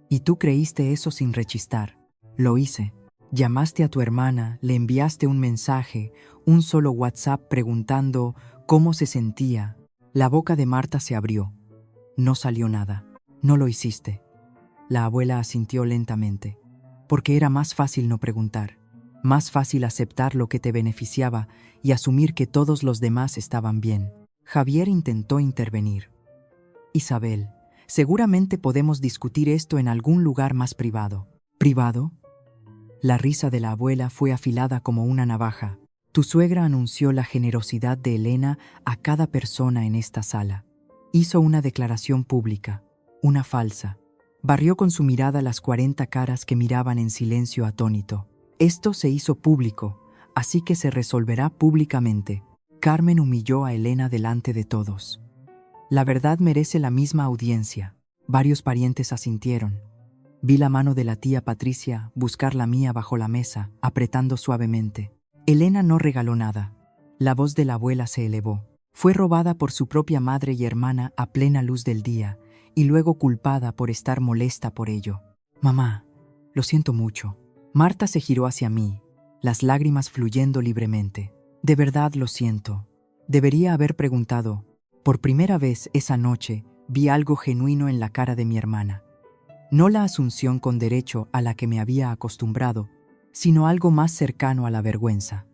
¿Y tú creíste eso sin rechistar? Lo hice. Llamaste a tu hermana, le enviaste un mensaje, un solo WhatsApp preguntando cómo se sentía. La boca de Marta se abrió. No salió nada. No lo hiciste. La abuela asintió lentamente. Porque era más fácil no preguntar. Más fácil aceptar lo que te beneficiaba y asumir que todos los demás estaban bien. Javier intentó intervenir. Isabel, seguramente podemos discutir esto en algún lugar más privado. ¿Privado? La risa de la abuela fue afilada como una navaja. Tu suegra anunció la generosidad de Elena a cada persona en esta sala. Hizo una declaración pública, una falsa. Barrió con su mirada las 40 caras que miraban en silencio atónito. Esto se hizo público, así que se resolverá públicamente. Carmen humilló a Elena delante de todos. La verdad merece la misma audiencia. Varios parientes asintieron. Vi la mano de la tía Patricia buscar la mía bajo la mesa, apretando suavemente. Elena no regaló nada. La voz de la abuela se elevó. Fue robada por su propia madre y hermana a plena luz del día, y luego culpada por estar molesta por ello. Mamá, lo siento mucho. Marta se giró hacia mí, las lágrimas fluyendo libremente. De verdad lo siento. Debería haber preguntado. Por primera vez esa noche vi algo genuino en la cara de mi hermana. No la asunción con derecho a la que me había acostumbrado, sino algo más cercano a la vergüenza.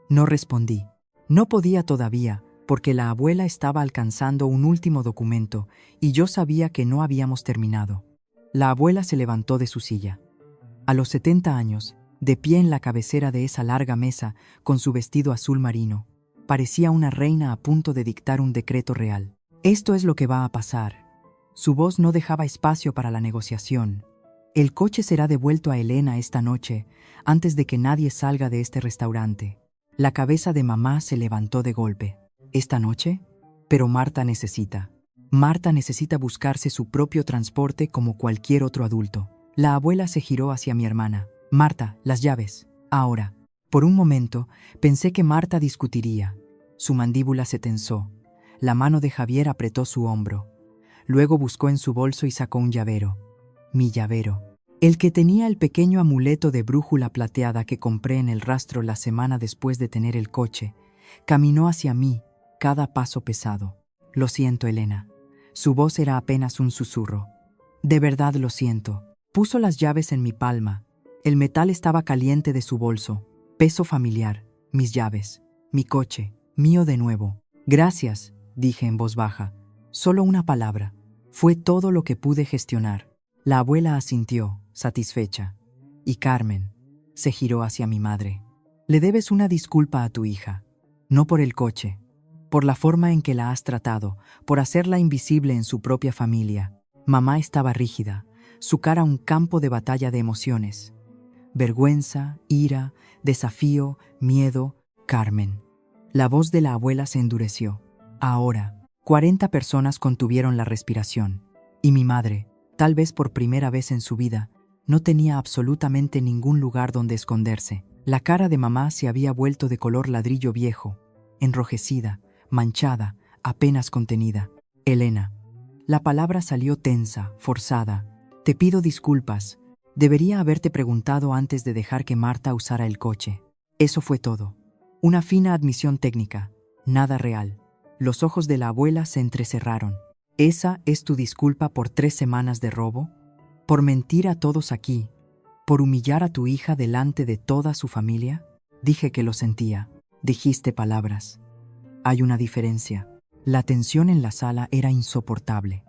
No respondí. No podía todavía, porque la abuela estaba alcanzando un último documento y yo sabía que no habíamos terminado. La abuela se levantó de su silla. A los 70 años, de pie en la cabecera de esa larga mesa con su vestido azul marino, parecía una reina a punto de dictar un decreto real. Esto es lo que va a pasar. Su voz no dejaba espacio para la negociación. El coche será devuelto a Elena esta noche, antes de que nadie salga de este restaurante. La cabeza de mamá se levantó de golpe. ¿Esta noche? Pero Marta necesita buscarse su propio transporte como cualquier otro adulto. La abuela se giró hacia mi hermana. Marta, las llaves. Ahora. Por un momento, pensé que Marta discutiría. Su mandíbula se tensó. La mano de Javier apretó su hombro. Luego buscó en su bolso y sacó un llavero. Mi llavero. El que tenía el pequeño amuleto de brújula plateada que compré en el rastro la semana después de tener el coche. Caminó hacia mí, cada paso pesado. Lo siento, Elena. Su voz era apenas un susurro. De verdad lo siento. Puso las llaves en mi palma. El metal estaba caliente de su bolso. Peso familiar. Mis llaves. Mi coche. Mío de nuevo. Gracias, dije en voz baja. Solo una palabra. Fue todo lo que pude gestionar. La abuela asintió, satisfecha. Y Carmen se giró hacia mi madre. Le debes una disculpa a tu hija. No por el coche, por la forma en que la has tratado, por hacerla invisible en su propia familia. Mamá estaba rígida, su cara un campo de batalla de emociones. Vergüenza, ira, desafío, miedo, Carmen. La voz de la abuela se endureció. Ahora, 40 personas contuvieron la respiración. Y mi madre, tal vez por primera vez en su vida, no tenía absolutamente ningún lugar donde esconderse. La cara de mamá se había vuelto de color ladrillo viejo, enrojecida, manchada, apenas contenida. Elena. La palabra salió tensa, forzada. Te pido disculpas. Debería haberte preguntado antes de dejar que Marta usara el coche. Eso fue todo. Una fina admisión técnica, nada real. Los ojos de la abuela se entrecerraron. ¿Esa es tu disculpa por 3 semanas de robo? ¿Por mentir a todos aquí? ¿Por humillar a tu hija delante de toda su familia? Dije que lo sentía. Dijiste palabras. Hay una diferencia. La tensión en la sala era insoportable.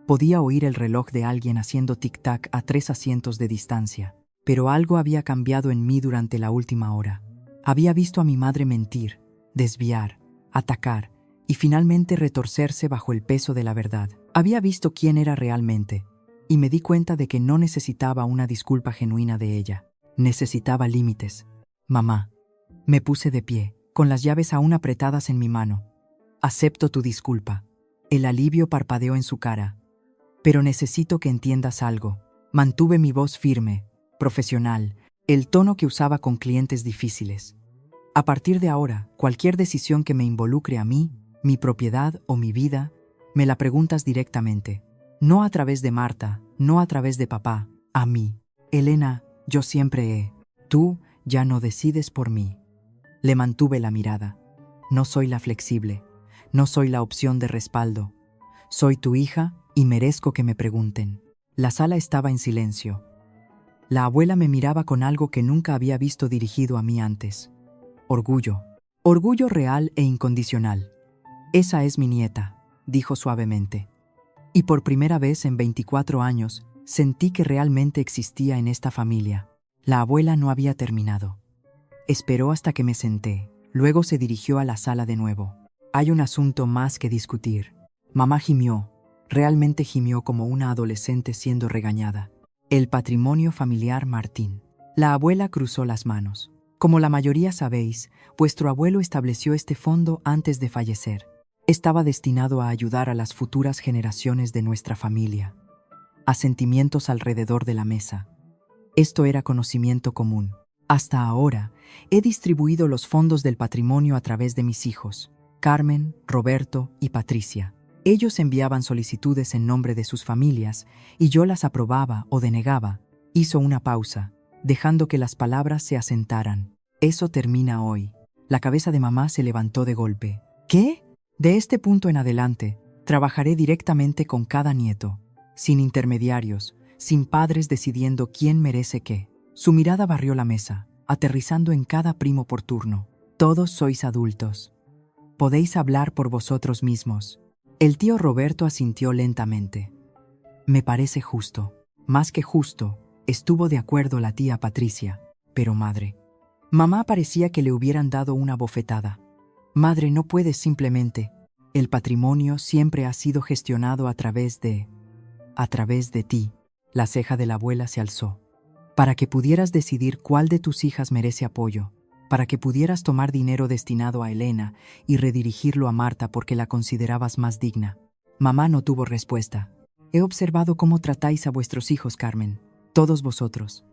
Podía oír el reloj de alguien haciendo tic-tac a 3 asientos de distancia. Pero algo había cambiado en mí durante la última hora. Había visto a mi madre mentir, desviar, atacar y finalmente retorcerse bajo el peso de la verdad. Había visto quién era realmente y me di cuenta de que no necesitaba una disculpa genuina de ella. Necesitaba límites. Mamá. Me puse de pie, con las llaves aún apretadas en mi mano. Acepto tu disculpa. El alivio parpadeó en su cara. Pero necesito que entiendas algo. Mantuve mi voz firme, profesional, el tono que usaba con clientes difíciles. A partir de ahora, cualquier decisión que me involucre a mí, mi propiedad o mi vida, me la preguntas directamente. No a través de Marta, no a través de papá, a mí. Elena, yo siempre he. Tú ya no decides por mí. Le mantuve la mirada. No soy la flexible, no soy la opción de respaldo. Soy tu hija y merezco que me pregunten. La sala estaba en silencio. La abuela me miraba con algo que nunca había visto dirigido a mí antes. Orgullo. Orgullo real e incondicional. Esa es mi nieta, dijo suavemente. Y por primera vez en 24 años, sentí que realmente existía en esta familia. La abuela no había terminado. Esperó hasta que me senté. Luego se dirigió a la sala de nuevo. Hay un asunto más que discutir. Mamá gimió. Realmente gimió como una adolescente siendo regañada. El patrimonio familiar Martín. La abuela cruzó las manos. Como la mayoría sabéis, vuestro abuelo estableció este fondo antes de fallecer. Estaba destinado a ayudar a las futuras generaciones de nuestra familia. Asentimientos alrededor de la mesa. Esto era conocimiento común. Hasta ahora, he distribuido los fondos del patrimonio a través de mis hijos, Carmen, Roberto y Patricia. Ellos enviaban solicitudes en nombre de sus familias y yo las aprobaba o denegaba. Hizo una pausa, dejando que las palabras se asentaran. Eso termina hoy. La cabeza de mamá se levantó de golpe. ¿Qué? De este punto en adelante, trabajaré directamente con cada nieto, sin intermediarios, sin padres decidiendo quién merece qué. Su mirada barrió la mesa, aterrizando en cada primo por turno. Todos sois adultos. Podéis hablar por vosotros mismos. El tío Roberto asintió lentamente. Me parece justo. Más que justo, estuvo de acuerdo la tía Patricia. Pero madre. Mamá parecía que le hubieran dado una bofetada. Madre, no puedes simplemente. El patrimonio siempre ha sido gestionado a través de ti. La ceja de la abuela se alzó. Para que pudieras decidir cuál de tus hijas merece apoyo, para que pudieras tomar dinero destinado a Elena y redirigirlo a Marta porque la considerabas más digna. Mamá no tuvo respuesta. He observado cómo tratáis a vuestros hijos, Carmen, todos vosotros.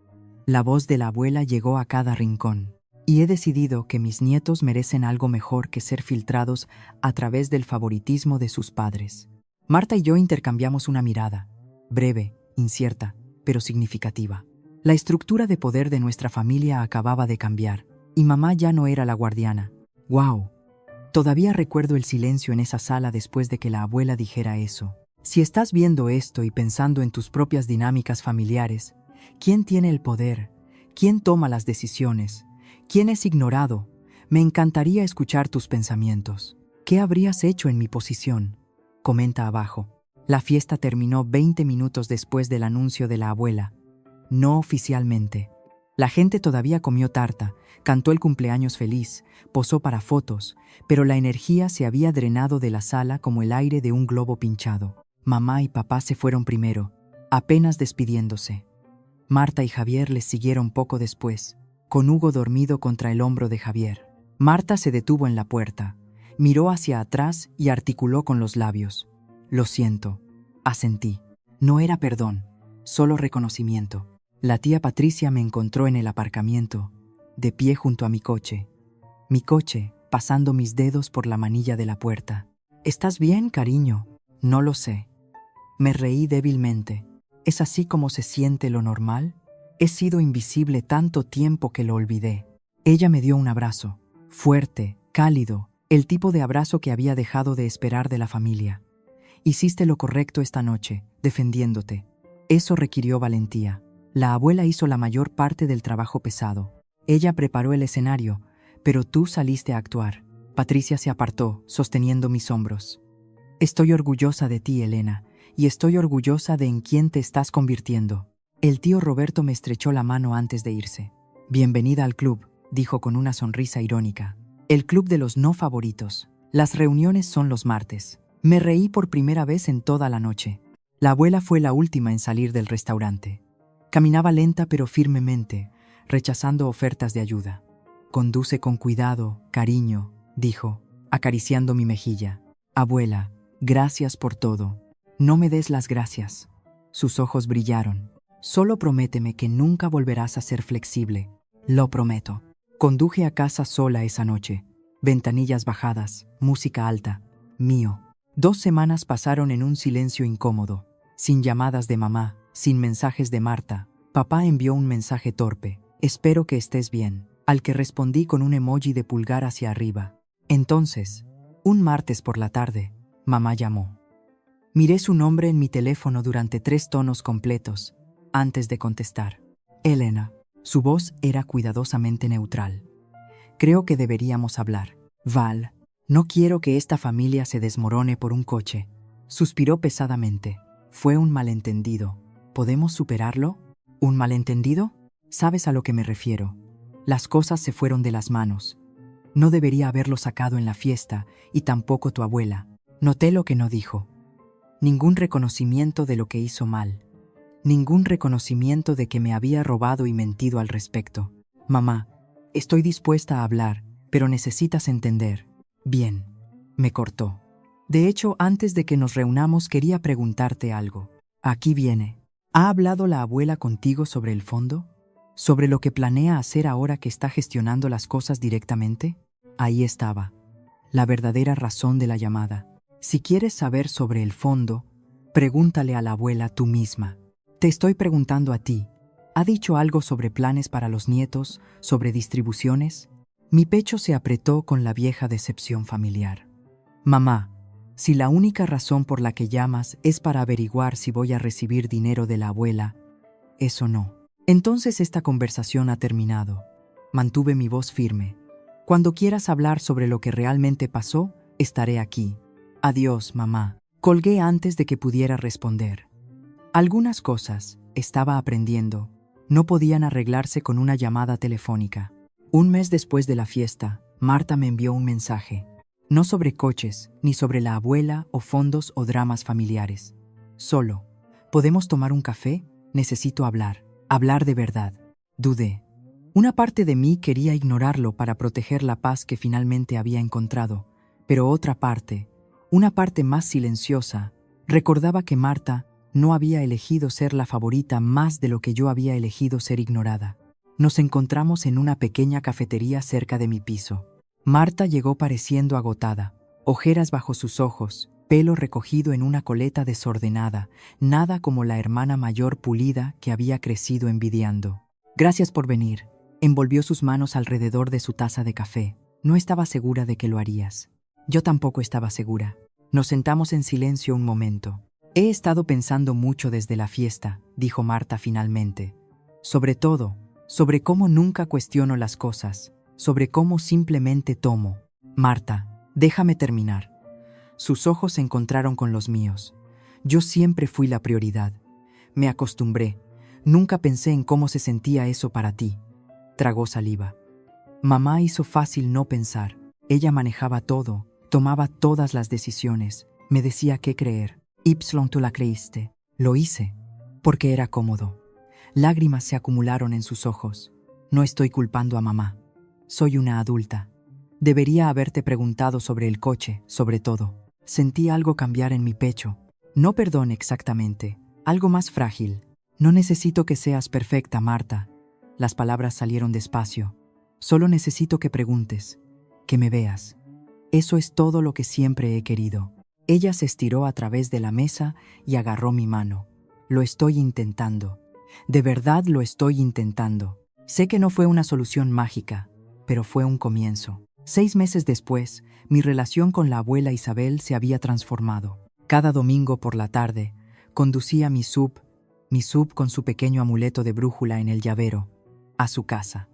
La voz de la abuela llegó a cada rincón. Y he decidido que mis nietos merecen algo mejor que ser filtrados a través del favoritismo de sus padres. Marta y yo intercambiamos una mirada, breve, incierta, pero significativa. La estructura de poder de nuestra familia acababa de cambiar, y mamá ya no era la guardiana. ¡Guau! Todavía recuerdo el silencio en esa sala después de que la abuela dijera eso. Si estás viendo esto y pensando en tus propias dinámicas familiares, ¿quién tiene el poder? ¿Quién toma las decisiones? ¿Quién es ignorado? Me encantaría escuchar tus pensamientos. ¿Qué habrías hecho en mi posición? Comenta abajo. La fiesta terminó 20 minutos después del anuncio de la abuela. No oficialmente. La gente todavía comió tarta, cantó el cumpleaños feliz, posó para fotos, pero la energía se había drenado de la sala como el aire de un globo pinchado. Mamá y papá se fueron primero, apenas despidiéndose. Marta y Javier les siguieron poco después, con Hugo dormido contra el hombro de Javier. Marta se detuvo en la puerta, miró hacia atrás y articuló con los labios. Lo siento, asentí. No era perdón, solo reconocimiento. La tía Patricia me encontró en el aparcamiento, de pie junto a mi coche, pasando mis dedos por la manilla de la puerta. ¿Estás bien, cariño? No lo sé. Me reí débilmente. ¿Es así como se siente lo normal? He sido invisible tanto tiempo que lo olvidé. Ella me dio un abrazo, fuerte, cálido, el tipo de abrazo que había dejado de esperar de la familia. Hiciste lo correcto esta noche, defendiéndote. Eso requirió valentía. La abuela hizo la mayor parte del trabajo pesado. Ella preparó el escenario, pero tú saliste a actuar. Patricia se apartó, sosteniendo mis hombros. Estoy orgullosa de ti, Elena, y estoy orgullosa de en quién te estás convirtiendo. El tío Roberto me estrechó la mano antes de irse. Bienvenida al club, dijo con una sonrisa irónica. El club de los no favoritos. Las reuniones son los martes. Me reí por primera vez en toda la noche. La abuela fue la última en salir del restaurante. Caminaba lenta pero firmemente, rechazando ofertas de ayuda. Conduce con cuidado, cariño, dijo, acariciando mi mejilla. Abuela, gracias por todo. No me des las gracias. Sus ojos brillaron. Solo prométeme que nunca volverás a ser flexible. Lo prometo. Conduje a casa sola esa noche. Ventanillas bajadas, música alta. Mío. 2 semanas pasaron en un silencio incómodo, sin llamadas de mamá, sin mensajes de Marta. Papá envió un mensaje torpe. Espero que estés bien, al que respondí con un emoji de pulgar hacia arriba. Entonces, un martes por la tarde, mamá llamó. Miré su nombre en mi teléfono durante 3 tonos completos, antes de contestar. Elena. Su voz era cuidadosamente neutral. Creo que deberíamos hablar. Val, no quiero que esta familia se desmorone por un coche. Suspiró pesadamente. Fue un malentendido. ¿Podemos superarlo? ¿Un malentendido? Sabes a lo que me refiero. Las cosas se fueron de las manos. No debería haberlo sacado en la fiesta, y tampoco tu abuela. Noté lo que no dijo. Ningún reconocimiento de lo que hizo mal. Ningún reconocimiento de que me había robado y mentido al respecto. Mamá, estoy dispuesta a hablar, pero necesitas entender. Bien, me cortó. De hecho, antes de que nos reunamos quería preguntarte algo. Aquí viene. ¿Ha hablado la abuela contigo sobre el fondo? ¿Sobre lo que planea hacer ahora que está gestionando las cosas directamente? Ahí estaba, la verdadera razón de la llamada. Si quieres saber sobre el fondo, pregúntale a la abuela tú misma. Te estoy preguntando a ti. ¿Ha dicho algo sobre planes para los nietos, sobre distribuciones? Mi pecho se apretó con la vieja decepción familiar. Mamá, si la única razón por la que llamas es para averiguar si voy a recibir dinero de la abuela, eso no. Entonces esta conversación ha terminado. Mantuve mi voz firme. Cuando quieras hablar sobre lo que realmente pasó, estaré aquí. Adiós, mamá. Colgué antes de que pudiera responder. Algunas cosas, estaba aprendiendo, no podían arreglarse con una llamada telefónica. Un mes después de la fiesta, Marta me envió un mensaje. No sobre coches, ni sobre la abuela o fondos o dramas familiares. Solo, ¿podemos tomar un café? Necesito hablar. Hablar de verdad. Dudé. Una parte de mí quería ignorarlo para proteger la paz que finalmente había encontrado, pero otra parte, una parte más silenciosa, recordaba que Marta no había elegido ser la favorita más de lo que yo había elegido ser ignorada. Nos encontramos en una pequeña cafetería cerca de mi piso. Marta llegó pareciendo agotada, ojeras bajo sus ojos, pelo recogido en una coleta desordenada, nada como la hermana mayor pulida que había crecido envidiando. Gracias por venir. Envolvió sus manos alrededor de su taza de café. No estaba segura de que lo harías. Yo tampoco estaba segura. Nos sentamos en silencio un momento. He estado pensando mucho desde la fiesta, dijo Marta finalmente. Sobre todo, sobre cómo nunca cuestiono las cosas, sobre cómo simplemente tomo. Marta, déjame terminar. Sus ojos se encontraron con los míos. Yo siempre fui la prioridad. Me acostumbré. Nunca pensé en cómo se sentía eso para ti. Tragó saliva. Mamá hizo fácil no pensar. Ella manejaba todo, tomaba todas las decisiones. Me decía qué creer. Tú la creíste. Lo hice, porque era cómodo. Lágrimas se acumularon en sus ojos. No estoy culpando a mamá. Soy una adulta. Debería haberte preguntado sobre el coche, sobre todo. Sentí algo cambiar en mi pecho. No perdón exactamente, algo más frágil. No necesito que seas perfecta, Marta. Las palabras salieron despacio. Solo necesito que preguntes, que me veas. Eso es todo lo que siempre he querido. Ella se estiró a través de la mesa y agarró mi mano. Lo estoy intentando. De verdad lo estoy intentando. Sé que no fue una solución mágica, pero fue un comienzo. 6 meses después, mi relación con la abuela Isabel se había transformado. Cada domingo por la tarde, conducía mi sub con su pequeño amuleto de brújula en el llavero, a su casa.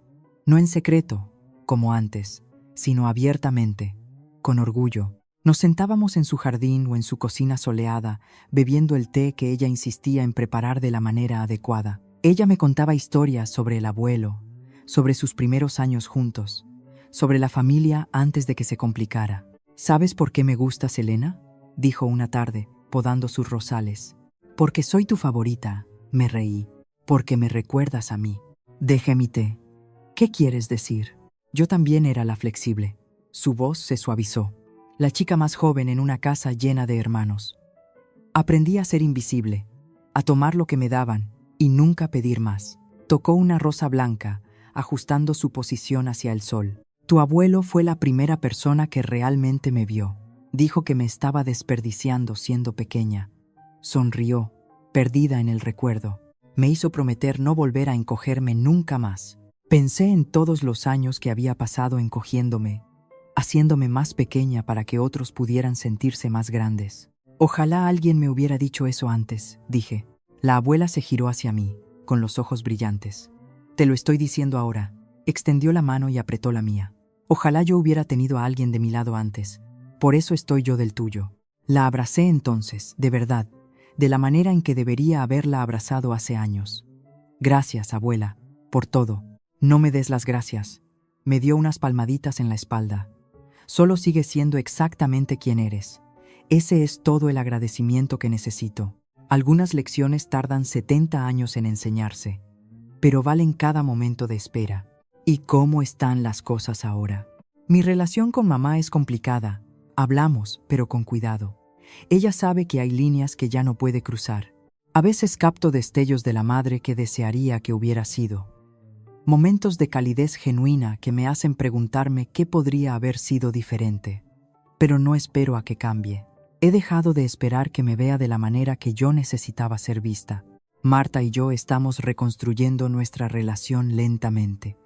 No en secreto, como antes, sino abiertamente, con orgullo. Nos sentábamos en su jardín o en su cocina soleada, bebiendo el té que ella insistía en preparar de la manera adecuada. Ella me contaba historias sobre el abuelo, sobre sus primeros años juntos, sobre la familia antes de que se complicara. ¿Sabes por qué me gustas, Elena?, dijo una tarde, podando sus rosales. Porque soy tu favorita, me reí. Porque me recuerdas a mí. Dejé mi té. ¿Qué quieres decir? Yo también era la flexible. Su voz se suavizó. La chica más joven en una casa llena de hermanos. Aprendí a ser invisible, a tomar lo que me daban y nunca pedir más. Tocó una rosa blanca, ajustando su posición hacia el sol. Tu abuelo fue la primera persona que realmente me vio. Dijo que me estaba desperdiciando siendo pequeña. Sonrió, perdida en el recuerdo. Me hizo prometer no volver a encogerme nunca más. Pensé en todos los años que había pasado encogiéndome, haciéndome más pequeña para que otros pudieran sentirse más grandes. Ojalá alguien me hubiera dicho eso antes, dije. La abuela se giró hacia mí, con los ojos brillantes. Te lo estoy diciendo ahora. Extendió la mano y apretó la mía. Ojalá yo hubiera tenido a alguien de mi lado antes. Por eso estoy yo del tuyo. La abracé entonces, de verdad, de la manera en que debería haberla abrazado hace años. Gracias, abuela, por todo. No me des las gracias. Me dio unas palmaditas en la espalda. Solo sigue siendo exactamente quien eres. Ese es todo el agradecimiento que necesito. Algunas lecciones tardan 70 años en enseñarse, pero valen cada momento de espera. ¿Y cómo están las cosas ahora? Mi relación con mamá es complicada. Hablamos, pero con cuidado. Ella sabe que hay líneas que ya no puede cruzar. A veces capto destellos de la madre que desearía que hubiera sido. Momentos de calidez genuina que me hacen preguntarme qué podría haber sido diferente. Pero no espero a que cambie. He dejado de esperar que me vea de la manera que yo necesitaba ser vista. Marta y yo estamos reconstruyendo nuestra relación lentamente.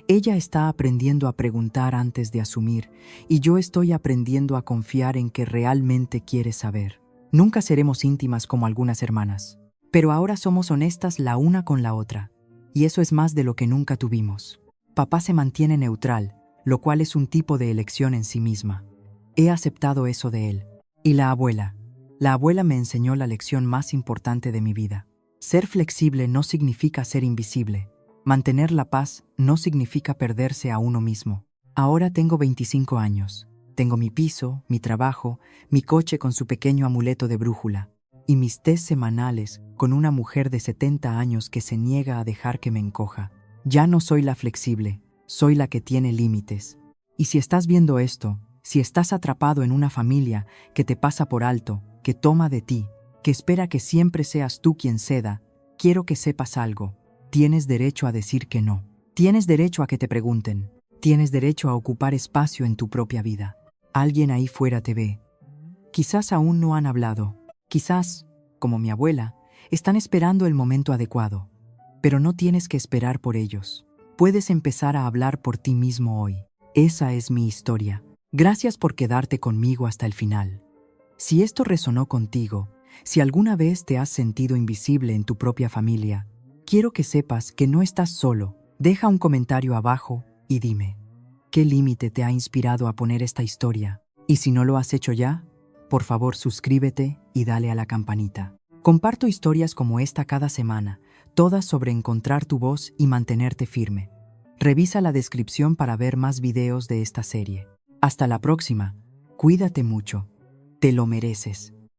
Ella está aprendiendo a preguntar antes de asumir, y yo estoy aprendiendo a confiar en que realmente quiere saber. Nunca seremos íntimas como algunas hermanas, pero ahora somos honestas la una con la otra, y eso es más de lo que nunca tuvimos. Papá se mantiene neutral, lo cual es un tipo de elección en sí misma. He aceptado eso de él. Y la abuela me enseñó la lección más importante de mi vida. Ser flexible no significa ser invisible. Mantener la paz no significa perderse a uno mismo. Ahora tengo 25 años. Tengo mi piso, mi trabajo, mi coche con su pequeño amuleto de brújula, y mis tés semanales con una mujer de 70 años que se niega a dejar que me encoja. Ya no soy la flexible, soy la que tiene límites. Y si estás viendo esto, si estás atrapado en una familia que te pasa por alto, que toma de ti, que espera que siempre seas tú quien ceda, quiero que sepas algo. Tienes derecho a decir que no. Tienes derecho a que te pregunten. Tienes derecho a ocupar espacio en tu propia vida. Alguien ahí fuera te ve. Quizás aún no han hablado. Quizás, como mi abuela, están esperando el momento adecuado. Pero no tienes que esperar por ellos. Puedes empezar a hablar por ti mismo hoy. Esa es mi historia. Gracias por quedarte conmigo hasta el final. Si esto resonó contigo, si alguna vez te has sentido invisible en tu propia familia, quiero que sepas que no estás solo. Deja un comentario abajo y dime, ¿qué límite te ha inspirado a poner esta historia? Y si no lo has hecho ya, por favor suscríbete y dale a la campanita. Comparto historias como esta cada semana, todas sobre encontrar tu voz y mantenerte firme. Revisa la descripción para ver más videos de esta serie. Hasta la próxima. Cuídate mucho. Te lo mereces.